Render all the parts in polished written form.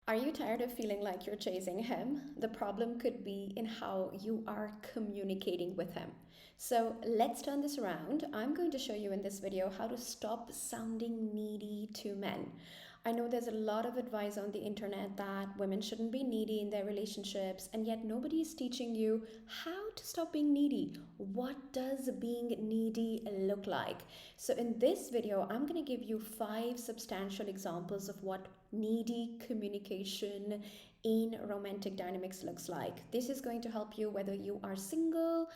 Are you tired of feeling like you're chasing him? The problem could be in how you are communicating with him. So let's turn this around. I'm going to show you in this video how to stop sounding needy to men. I know there's a lot of advice on the internet that women shouldn't be needy in their relationships, and yet nobody is teaching you how to stop being needy. What does being needy look like? So in this video, I'm going to give you 5 substantial examples of what needy communication in romantic dynamics looks like. This is going to help you whether you are single,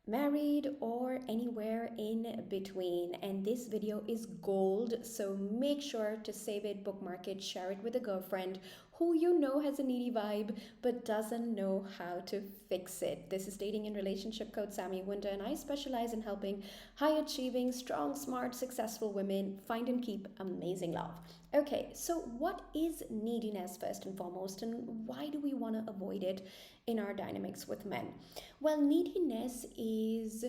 married, or anywhere in between. And this video is gold, so make sure to save it, bookmark it, share it with a girlfriend who you know has a needy vibe but doesn't know how to fix it. This is Dating and Relationship Coach Sammy Winter, and I specialize in helping high achieving, strong, smart, successful women find and keep amazing love. Okay, so what is neediness first and foremost, and why do we want to avoid it in our dynamics with men? Well, neediness is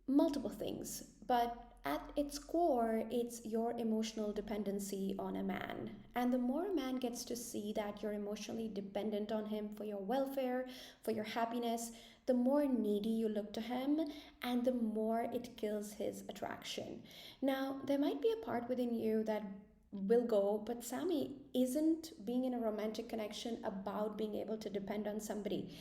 multiple things, but at its core, it's your emotional dependency on a man. And the more a man gets to see that you're emotionally dependent on him for your welfare, for your happiness, the more needy you look to him, and the more it kills his attraction. Now, there might be a part within you that will go, but Sammy, isn't being in a romantic connection about being able to depend on somebody?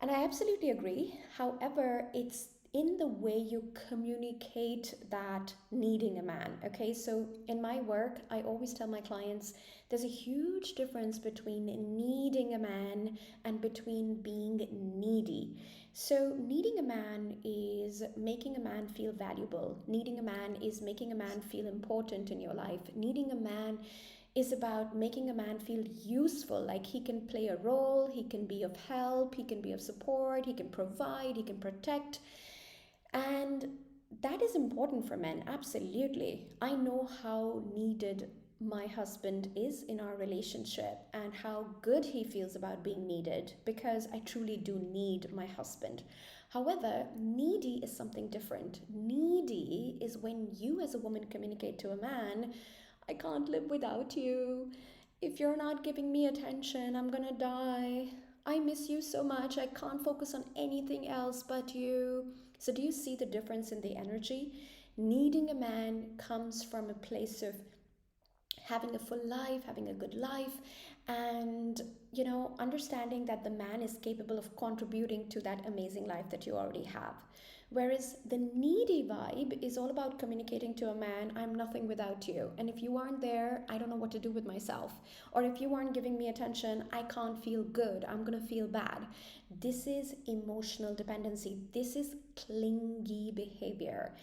And I absolutely agree. However, it's in the way you communicate that needing a man. Okay, so in my work, I always tell my clients there's a huge difference between needing a man and between being needy. So, needing a man is making a man feel valuable. Needing a man is making a man feel important in your life. Needing a man is about making a man feel useful, like he can play a role, he can be of help, he can be of support, he can provide, he can protect. And that is important for men, absolutely. I know how needed my husband is in our relationship and how good he feels about being needed, because I truly do need my husband. However, needy is something different. Needy is when you as a woman communicate to a man, I can't live without you. If you're not giving me attention, I'm gonna die. I miss you so much. I can't focus on anything else but you. So, do you see the difference in the energy? Needing a man comes from a place of having a full life, having a good life, and understanding that the man is capable of contributing to that amazing life that you already have. Whereas the needy vibe is all about communicating to a man, I'm nothing without you. And if you aren't there, I don't know what to do with myself. Or if you aren't giving me attention, I can't feel good. I'm going to feel bad. This is emotional dependency. This is clingy behavior.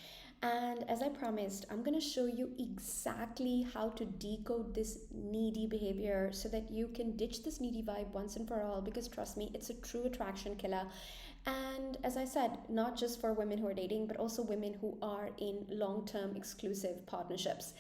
And as I promised, I'm going to show you exactly how to decode this needy behavior so that you can ditch this needy vibe once and for all, because trust me, it's a true attraction killer. And as I said, not just for women who are dating, but also women who are in long-term exclusive partnerships.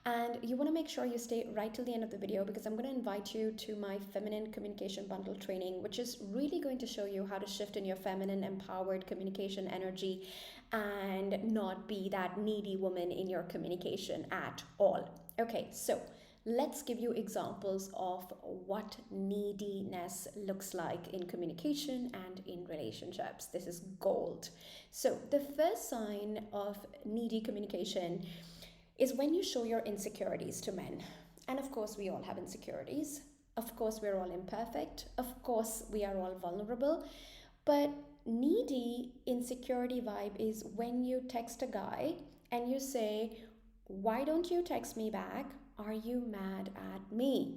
And you want to make sure you stay right till the end of the video, because I'm going to invite you to my feminine communication bundle training, which is really going to show you how to shift in your feminine empowered communication energy and not be that needy woman in your communication at all. Okay, so let's give you examples of what neediness looks like in communication and in relationships. This is gold. So, the first sign of needy communication is when you show your insecurities to men. And of course, we all have insecurities. Of course, we're all imperfect. Of course, we are all vulnerable. But needy insecurity vibe is when you text a guy and you say, why don't you text me back? Are you mad at me?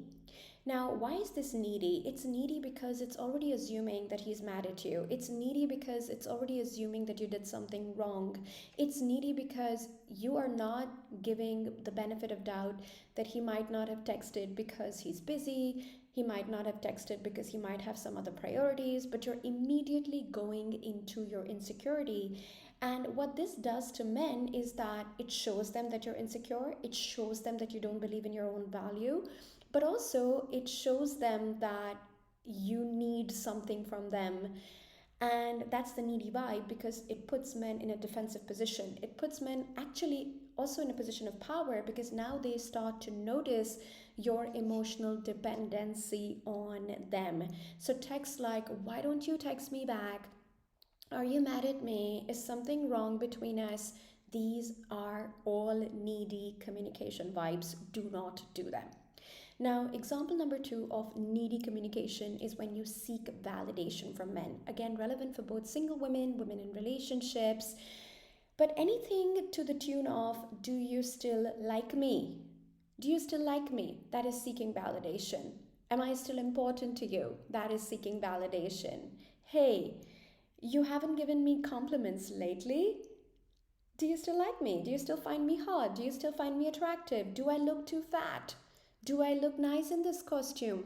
Now, why is this needy? It's needy because it's already assuming that he's mad at you. It's needy because it's already assuming that you did something wrong. It's needy because you are not giving the benefit of doubt that he might not have texted because he's busy. He might not have texted because he might have some other priorities, but you're immediately going into your insecurity. And what this does to men is that it shows them that you're insecure. It shows them that you don't believe in your own value. But also, it shows them that you need something from them. And that's the needy vibe, because it puts men in a defensive position. It puts men actually also in a position of power, because now they start to notice your emotional dependency on them. So texts like, why don't you text me back? Are you mad at me? Is something wrong between us? These are all needy communication vibes. Do not do them. Now, example number two of needy communication is when you seek validation from men. Again, relevant for both single women, women in relationships, but anything to the tune of, do you still like me? Do you still like me? That is seeking validation. Am I still important to you? That is seeking validation. Hey, you haven't given me compliments lately. Do you still like me? Do you still find me hot? Do you still find me attractive? Do I look too fat? Do I look nice in this costume?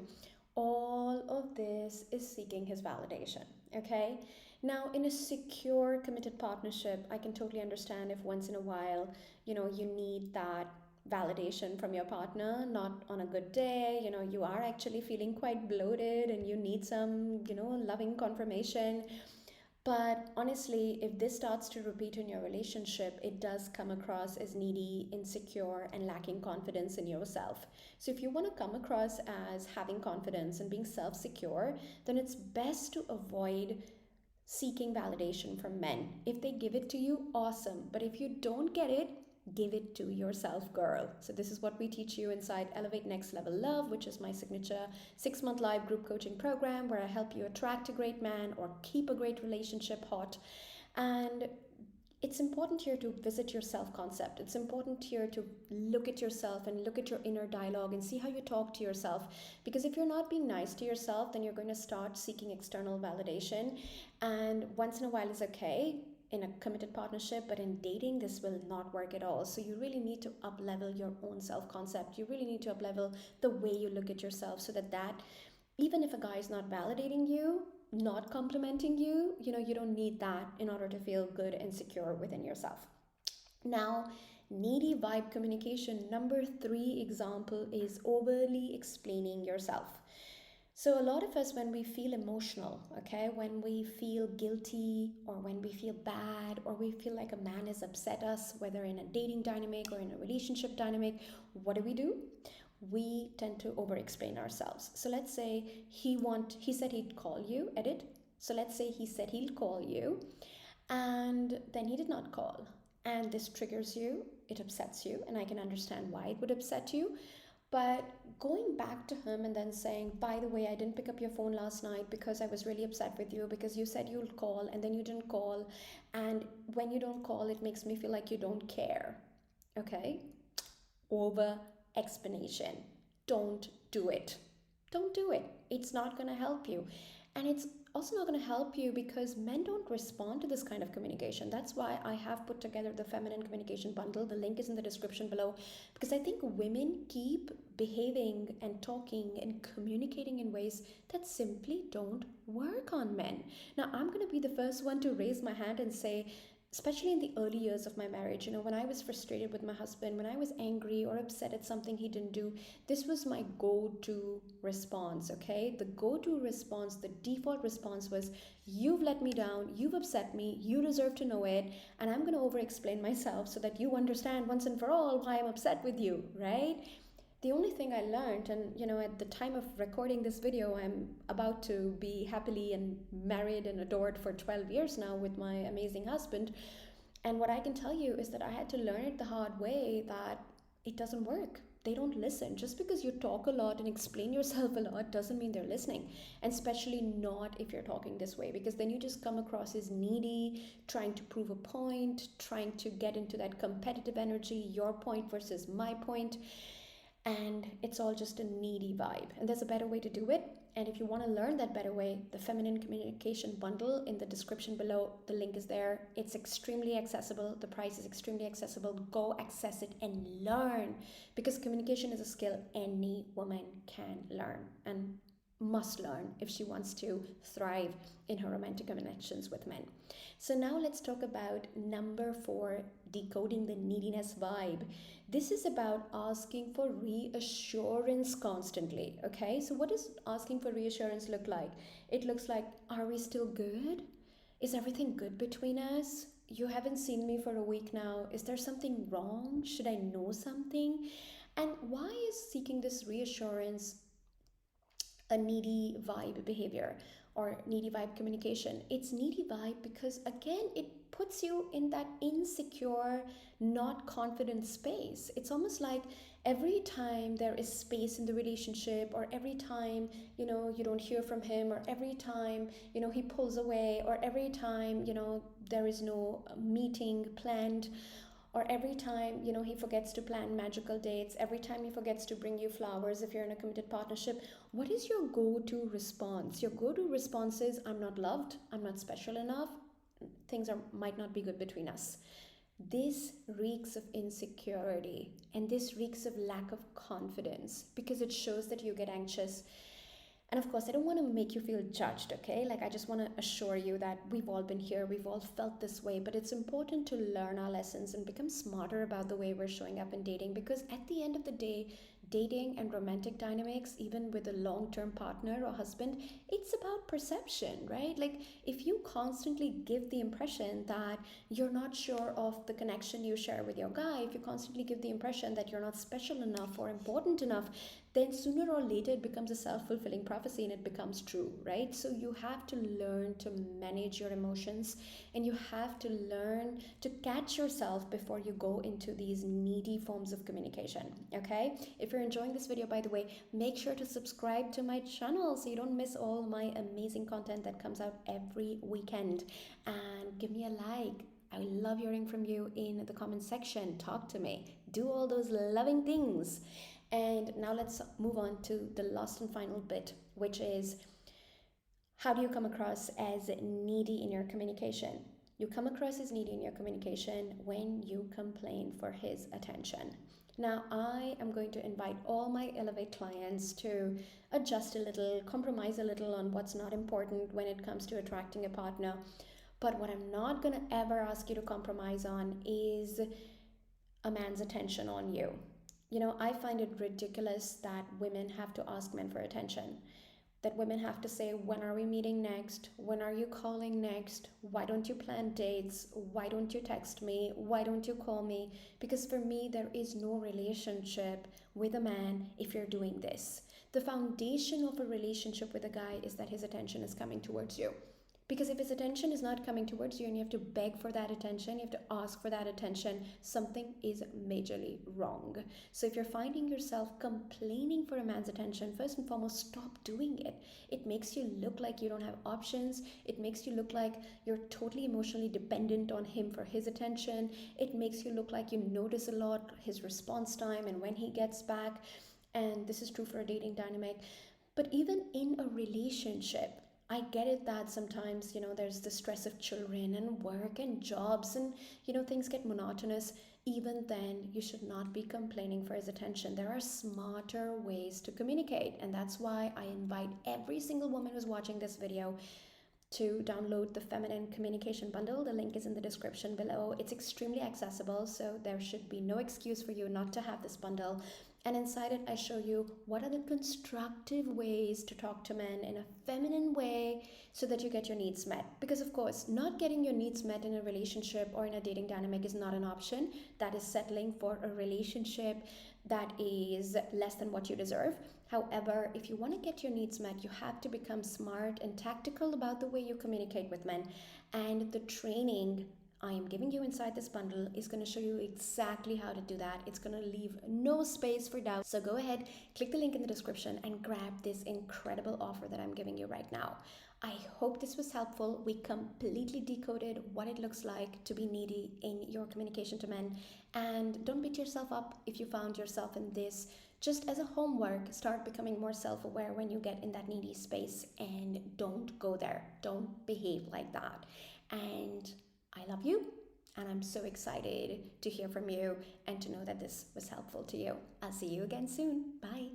All of this is seeking his validation, okay? Now, in a secure, committed partnership, I can totally understand if once in a while, you need that validation from your partner, not on a good day, you are actually feeling quite bloated and you need some, loving confirmation. But honestly, if this starts to repeat in your relationship, it does come across as needy, insecure, and lacking confidence in yourself. So, if you want to come across as having confidence and being self secure, then it's best to avoid seeking validation from men. If they give it to you, awesome. But if you don't get it, give it to yourself, girl. So, this is what we teach you inside Elevate Next Level Love, which is my signature 6-month live group coaching program where I help you attract a great man or keep a great relationship hot. And it's important here to visit your self concept. It's important here to look at yourself and look at your inner dialogue and see how you talk to yourself. Because if you're not being nice to yourself, then you're going to start seeking external validation. And once in a while is okay in a committed partnership, but in dating, this will not work at all. So you really need to up level your own self concept. You really need to up level the way you look at yourself so that even if a guy is not validating you, not complimenting you, you don't need that in order to feel good and secure within yourself. Now, needy vibe communication number 3 example is overly explaining yourself. So, a lot of us, when we feel emotional, okay, when we feel guilty or when we feel bad or we feel like a man has upset us, whether in a dating dynamic or in a relationship dynamic, what do? We tend to over explain ourselves. So let's say he said he'd call you, edit. So let's say he said he'll call you and then he did not call. And this triggers you, it upsets you, and I can understand why it would upset you. But going back to him and then saying, by the way, I didn't pick up your phone last night because I was really upset with you because you said you'll call and then you didn't call. And when you don't call, it makes me feel like you don't care. Okay? Over explanation. Don't do it. Don't do it. It's not going to help you. And it's also not going to help you because men don't respond to this kind of communication. That's why I have put together the feminine communication bundle. The link is in the description below because I think women keep behaving and talking and communicating in ways that simply don't work on men. Now, I'm going to be the first one to raise my hand and say, especially in the early years of my marriage, when I was frustrated with my husband, when I was angry or upset at something he didn't do, this was my go-to response, okay? The go-to response, the default response was, you've let me down, you've upset me, you deserve to know it, and I'm going to over-explain myself so that you understand once and for all why I'm upset with you, right? The only thing I learned, and at the time of recording this video, I'm about to be happily and married and adored for 12 years now with my amazing husband. And what I can tell you is that I had to learn it the hard way that it doesn't work. They don't listen. Just because you talk a lot and explain yourself a lot doesn't mean they're listening. And especially not if you're talking this way, because then you just come across as needy, trying to prove a point, trying to get into that competitive energy, your point versus my point. And it's all just a needy vibe. And there's a better way to do it. And if you want to learn that better way, the feminine communication bundle in the description below, the link is there. It's extremely accessible. The price is extremely accessible. Go access it and learn, because communication is a skill any woman can learn and must learn if she wants to thrive in her romantic connections with men. So now let's talk about number 4, decoding the neediness vibe. This is about asking for reassurance constantly, okay? So what does asking for reassurance look like? It looks like, are we still good? Is everything good between us? you haven't seen me for a week now. Is there something wrong? Should I know something? And why is seeking this reassurance a needy vibe behavior or needy vibe communication? It's needy vibe because, again, it puts you in that insecure, not confident space. It's almost like every time there is space in the relationship, or every time, you don't hear from him, or every time, he pulls away, or every time, there is no meeting planned, or every time, he forgets to plan magical dates, every time he forgets to bring you flowers if you're in a committed partnership, what is your go-to response? Your go-to response is, I'm not loved, I'm not special enough, things might not be good between us. This reeks of insecurity, and this reeks of lack of confidence, because it shows that you get anxious. And of course, I don't want to make you feel judged, okay? Like, I just want to assure you that we've all been here, we've all felt this way, but it's important to learn our lessons and become smarter about the way we're showing up in dating, because at the end of the day, dating and romantic dynamics, even with a long term partner or husband, it's about perception, right? Like, if you constantly give the impression that you're not sure of the connection you share with your guy, if you constantly give the impression that you're not special enough or important enough, then sooner or later it becomes a self-fulfilling prophecy and it becomes true, right? So you have to learn to manage your emotions, and you have to learn to catch yourself before you go into these needy forms of communication, okay? If you're enjoying this video, by the way, make sure to subscribe to my channel so you don't miss all my amazing content that comes out every weekend, and give me a like. I love hearing from you in the comment section. Talk to me. Do all those loving things. And now let's move on to the last and final bit, which is, how do you come across as needy in your communication? You come across as needy in your communication when you complain for his attention. Now, I am going to invite all my Elevate clients to adjust a little, compromise a little on what's not important when it comes to attracting a partner. But what I'm not going to ever ask you to compromise on is a man's attention on you. I find it ridiculous that women have to ask men for attention. That women have to say, when are we meeting next? When are you calling next? Why don't you plan dates? Why don't you text me? Why don't you call me? Because for me, there is no relationship with a man if you're doing this. The foundation of a relationship with a guy is that his attention is coming towards you. Because if his attention is not coming towards you and you have to beg for that attention, you have to ask for that attention, something is majorly wrong. So if you're finding yourself complaining for a man's attention, first and foremost, stop doing it. It makes you look like you don't have options. It makes you look like you're totally emotionally dependent on him for his attention. It makes you look like you notice a lot his response time and when he gets back. And this is true for a dating dynamic. But even in a relationship, I get it that sometimes, there's the stress of children and work and jobs, and, things get monotonous. Even then, you should not be complaining for his attention. There are smarter ways to communicate. And that's why I invite every single woman who's watching this video to download the Feminine Communication Bundle. The link is in the description below. It's extremely accessible, so there should be no excuse for you not to have this bundle. And inside it, I show you what are the constructive ways to talk to men in a feminine way so that you get your needs met. Because, of course, not getting your needs met in a relationship or in a dating dynamic is not an option. That is settling for a relationship that is less than what you deserve. However, if you want to get your needs met, you have to become smart and tactical about the way you communicate with men. And the training I am giving you inside this bundle is going to show you exactly how to do that. It's going to leave no space for doubt. So go ahead, click the link in the description and grab this incredible offer that I'm giving you right now. I hope this was helpful. We completely decoded what it looks like to be needy in your communication to men. And don't beat yourself up if you found yourself in this. Just as a homework, start becoming more self-aware when you get in that needy space, and don't go there. Don't behave like that. And I love you, and I'm so excited to hear from you and to know that this was helpful to you. I'll see you again soon. Bye.